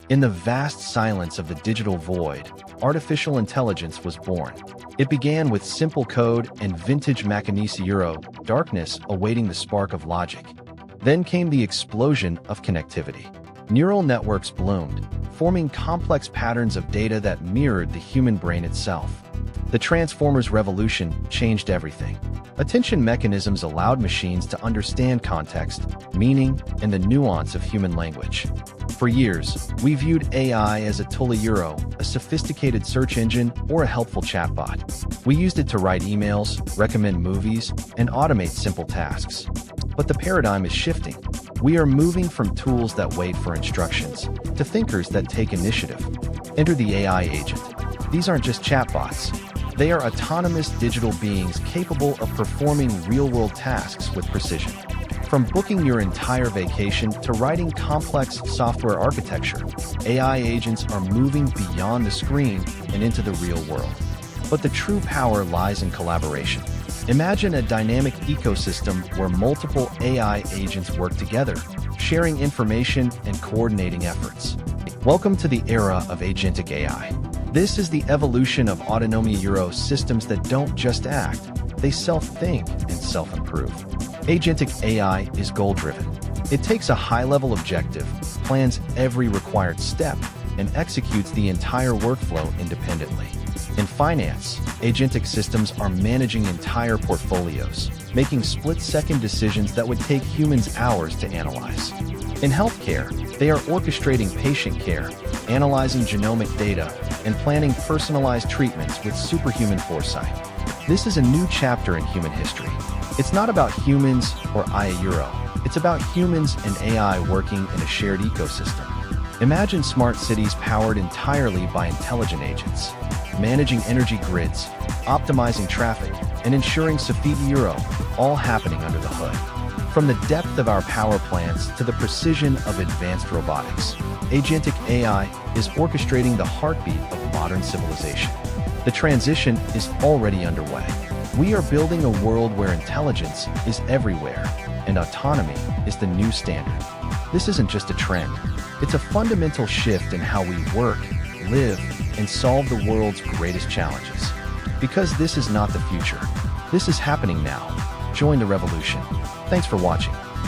In the vast silence of the digital void, artificial intelligence was born. It began with simple code and vintage Macanisero, darkness awaiting the spark of logic. Then came the explosion of connectivity. Neural networks bloomed, forming complex patterns of data that mirrored the human brain itself. The Transformers revolution changed everything. Attention mechanisms allowed machines to understand context, meaning, and the nuance of human language. For years, we viewed AI as a Tuliyuro, a sophisticated search engine, or a helpful chatbot. We used it to write emails, recommend movies, and automate simple tasks. But the paradigm is shifting. We are moving from tools that wait for instructions to thinkers that take initiative. Enter the AI agent. These aren't just chatbots. They are autonomous digital beings capable of performing real-world tasks with precision. From booking your entire vacation to writing complex software architecture, AI agents are moving beyond the screen and into the real world. But the true power lies in collaboration. Imagine a dynamic ecosystem where multiple AI agents work together, sharing information and coordinating efforts. Welcome to the era of Agentic AI. This is the evolution of autonomy Euro systems that don't just act, they self-think and self-improve. Agentic AI is goal-driven. It takes a high-level objective, plans every required step, and executes the entire workflow independently. In finance, agentic systems are managing entire portfolios, making split-second decisions that would take humans hours to analyze. In healthcare, they are orchestrating patient care, analyzing genomic data, and planning personalized treatments with superhuman foresight. This is a new chapter in human history. It's not about humans or AI Euro. It's about humans and AI working in a shared ecosystem. Imagine smart cities powered entirely by intelligent agents, managing energy grids, optimizing traffic, and ensuring Safety Euro, all happening under the hood. From the depth of our power plants to the precision of advanced robotics, Agentic AI is orchestrating the heartbeat of modern civilization. The transition is already underway. We are building a world where intelligence is everywhere, and autonomy is the new standard. This isn't just a trend. It's a fundamental shift in how we work, live, and solve the world's greatest challenges. Because this is not the future. This is happening now. Join the revolution. Thanks for watching.